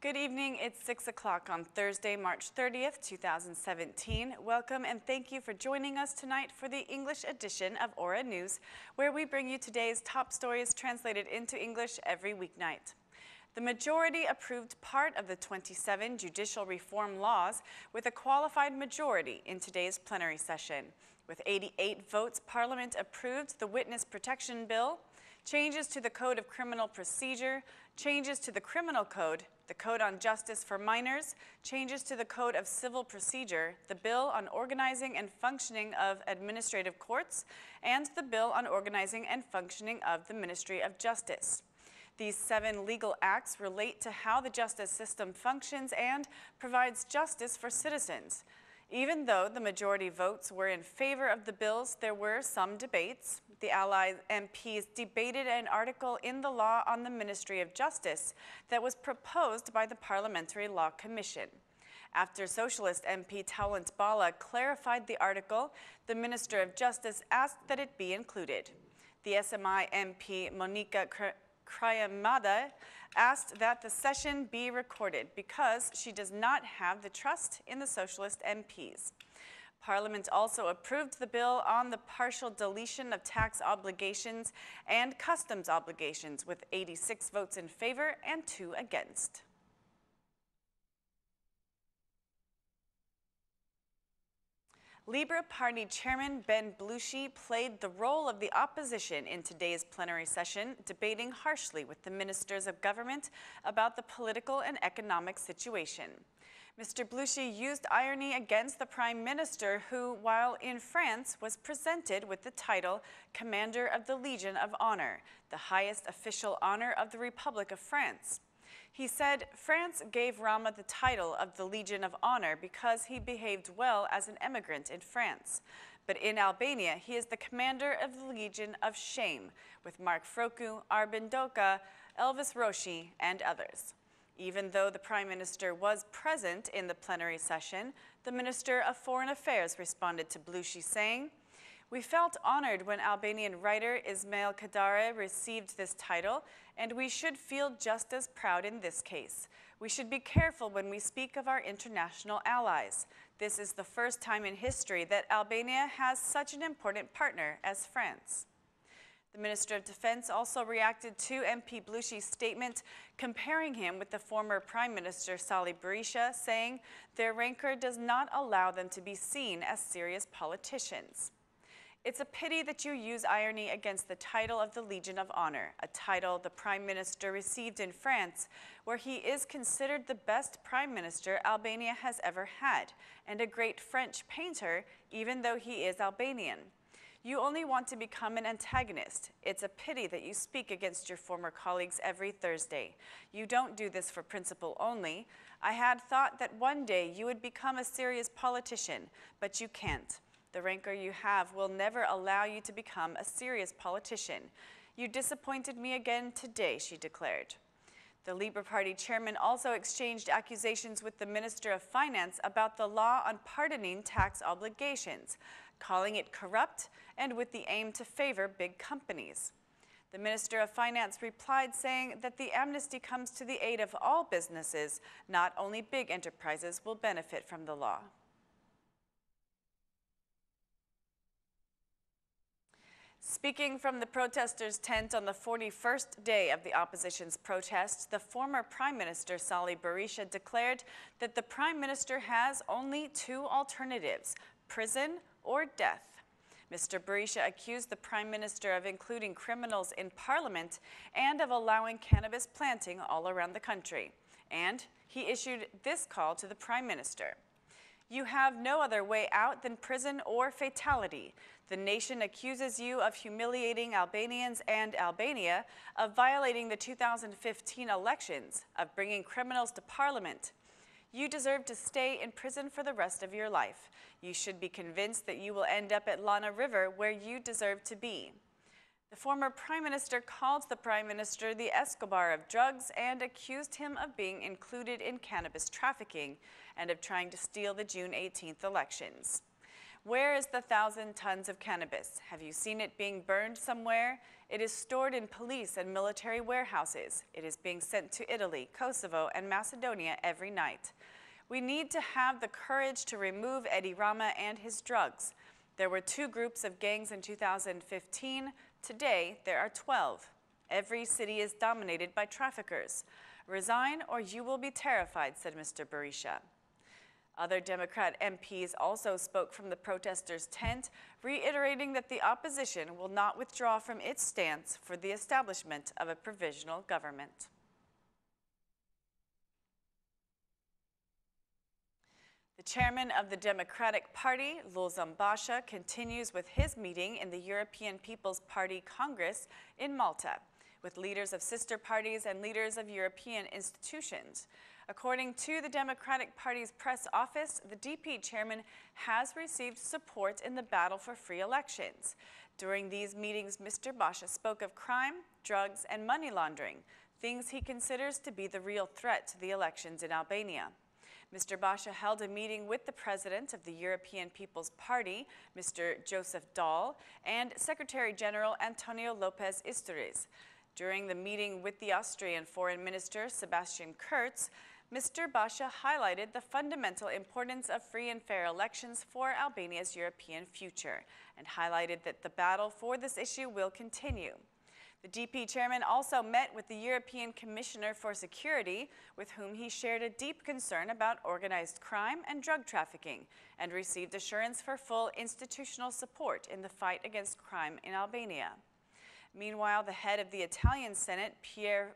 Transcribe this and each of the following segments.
Good evening, it's 6 o'clock on Thursday, March 30th, 2017. Welcome and thank you for joining us tonight for the English edition of Aura News, where we bring you today's top stories translated into English every weeknight. The majority approved part of the 27 judicial reform laws with a qualified majority in today's plenary session. With 88 votes, Parliament approved the Witness Protection Bill, changes to the Code of Criminal Procedure, changes to the Criminal Code, the Code on Justice for Minors, changes to the Code of Civil Procedure, the Bill on Organizing and Functioning of Administrative Courts, and the Bill on Organizing and Functioning of the Ministry of Justice. These 7 legal acts relate to how the justice system functions and provides justice for citizens. Even though the majority votes were in favor of the bills, there were some debates. The Allied MPs debated an article in the law on the Ministry of Justice that was proposed by the Parliamentary Law Commission. After Socialist MP Taulant Bala clarified the article, the Minister of Justice asked that it be included. The SMI MP Monika Kryamada asked that the session be recorded because she does not have the trust in the Socialist MPs. Parliament also approved the bill on the partial deletion of tax obligations and customs obligations with 86 votes in favor and 2 against. Libra Party Chairman Ben Blushi played the role of the opposition in today's plenary session, debating harshly with the ministers of government about the political and economic situation. Mr. Blushi used irony against the Prime Minister who, while in France, was presented with the title Commander of the Legion of Honor, the highest official honor of the Republic of France. He said France gave Rama the title of the Legion of Honor because he behaved well as an emigrant in France. But in Albania, he is the commander of the Legion of Shame, with Mark Froku, Arben Doka, Elvis Roshi, and others. Even though the Prime Minister was present in the plenary session, the Minister of Foreign Affairs responded to Blushi saying, "We felt honored when Albanian writer Ismail Kadare received this title, and we should feel just as proud in this case. We should be careful when we speak of our international allies. This is the first time in history that Albania has such an important partner as France." The Minister of Defense also reacted to MP Blushi's statement, comparing him with the former Prime Minister Sali Berisha, saying their rancor does not allow them to be seen as serious politicians. "It's a pity that you use irony against the title of the Legion of Honor, a title the Prime Minister received in France, where he is considered the best Prime Minister Albania has ever had, and a great French painter, even though he is Albanian. You only want to become an antagonist. It's a pity that you speak against your former colleagues every Thursday. You don't do this for principle only. I had thought that one day you would become a serious politician, but you can't. The rancor you have will never allow you to become a serious politician. You disappointed me again today," she declared. The Libra Party chairman also exchanged accusations with the Minister of Finance about the law on pardoning tax obligations, calling it corrupt and with the aim to favor big companies. The Minister of Finance replied saying that the amnesty comes to the aid of all businesses, not only big enterprises will benefit from the law. Speaking from the protesters' tent on the 41st day of the opposition's protests, the former Prime Minister Sali Berisha declared that the Prime Minister has only 2 alternatives, prison or death. Mr. Berisha accused the Prime Minister of including criminals in Parliament and of allowing cannabis planting all around the country. And he issued this call to the Prime Minister. "You have no other way out than prison or fatality. The nation accuses you of humiliating Albanians and Albania, of violating the 2015 elections, of bringing criminals to Parliament. You deserve to stay in prison for the rest of your life. You should be convinced that you will end up at Lana River where you deserve to be." The former Prime Minister called the Prime Minister the Escobar of drugs and accused him of being included in cannabis trafficking and of trying to steal the June 18th elections. Where is the 1,000 tons of cannabis? Have you seen it being burned somewhere? It is stored in police and military warehouses. It is being sent to Italy, Kosovo, and Macedonia every night. We need to have the courage to remove Eddie Rama and his drugs. There were 2 groups of gangs in 2015. Today, there are 12. Every city is dominated by traffickers. Resign or you will be terrified, said Mr. Berisha. Other Democrat MPs also spoke from the protesters' tent, reiterating that the opposition will not withdraw from its stance for the establishment of a provisional government. The chairman of the Democratic Party, Lulzam Basha, continues with his meeting in the European People's Party Congress in Malta, with leaders of sister parties and leaders of European institutions. According to the Democratic Party's press office, the DP chairman has received support in the battle for free elections. During these meetings, Mr. Basha spoke of crime, drugs, and money laundering, things he considers to be the real threat to the elections in Albania. Mr. Basha held a meeting with the president of the European People's Party, Mr. Joseph Daul, and Secretary General Antonio Lopez Isturiz. During the meeting with the Austrian Foreign Minister, Sebastian Kurz, Mr. Basha highlighted the fundamental importance of free and fair elections for Albania's European future and highlighted that the battle for this issue will continue. The DP chairman also met with the European Commissioner for Security, with whom he shared a deep concern about organized crime and drug trafficking, and received assurance for full institutional support in the fight against crime in Albania. Meanwhile, the head of the Italian Senate, Pier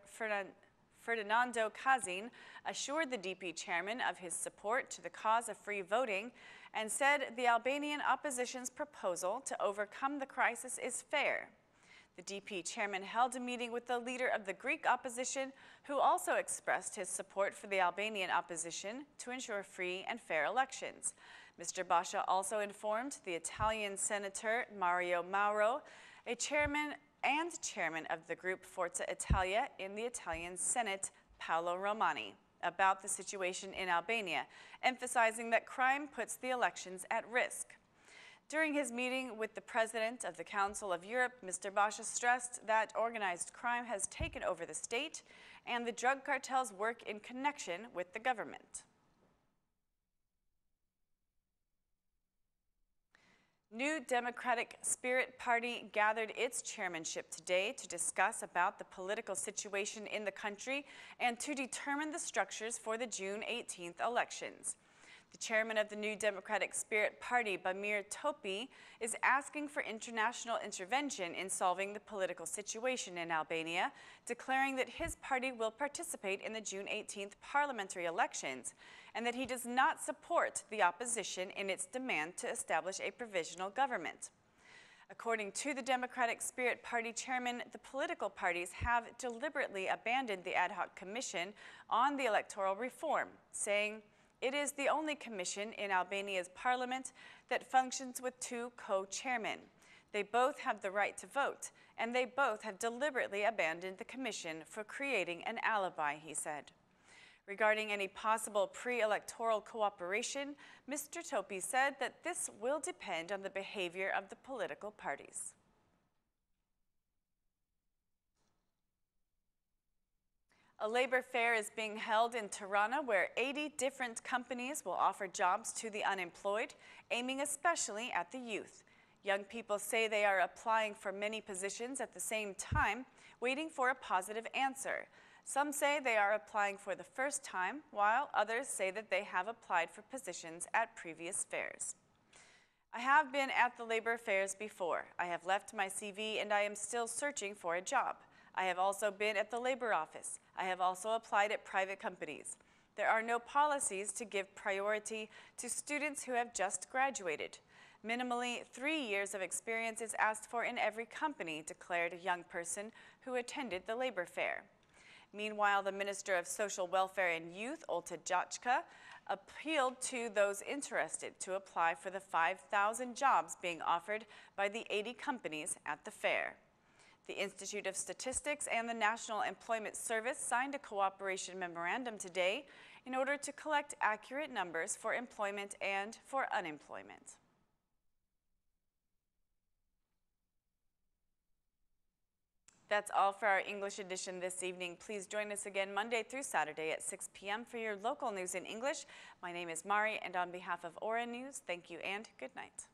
Ferdinando Casini, assured the DP chairman of his support to the cause of free voting and said the Albanian opposition's proposal to overcome the crisis is fair. The DP chairman held a meeting with the leader of the Greek opposition, who also expressed his support for the Albanian opposition to ensure free and fair elections. Mr. Basha also informed the Italian Senator Mario Mauro, a chairman of the group Forza Italia in the Italian Senate, Paolo Romani, about the situation in Albania, emphasizing that crime puts the elections at risk. During his meeting with the President of the Council of Europe, Mr. Basha stressed that organized crime has taken over the state and the drug cartels work in connection with the government. New Democratic Spirit Party gathered its chairmanship today to discuss about the political situation in the country and to determine the structures for the June 18th elections. The chairman of the New Democratic Spirit Party, Bamir Topi, is asking for international intervention in solving the political situation in Albania, declaring that his party will participate in the June 18th parliamentary elections and that he does not support the opposition in its demand to establish a provisional government. According to the Democratic Spirit Party chairman, the political parties have deliberately abandoned the ad hoc commission on the electoral reform, saying, "It is the only commission in Albania's parliament that functions with 2 co-chairmen. They both have the right to vote, and they both have deliberately abandoned the commission for creating an alibi," he said. Regarding any possible pre-electoral cooperation, Mr. Topi said that this will depend on the behavior of the political parties. A labor fair is being held in Tirana where 80 different companies will offer jobs to the unemployed, aiming especially at the youth. Young people say they are applying for many positions at the same time, waiting for a positive answer. Some say they are applying for the first time, while others say that they have applied for positions at previous fairs. "I have been at the labor fairs before. I have left my CV and I am still searching for a job. I have also been at the labor office. I have also applied at private companies. There are no policies to give priority to students who have just graduated. Minimally 3 years of experience is asked for in every company," declared a young person who attended the labor fair. Meanwhile, the Minister of Social Welfare and Youth, Olta Gjachka, appealed to those interested to apply for the 5,000 jobs being offered by the 80 companies at the fair. The Institute of Statistics and the National Employment Service signed a cooperation memorandum today in order to collect accurate numbers for employment and for unemployment. That's all for our English edition this evening. Please join us again Monday through Saturday at 6 p.m. for your local news in English. My name is Mari, and on behalf of Aura News, thank you and good night.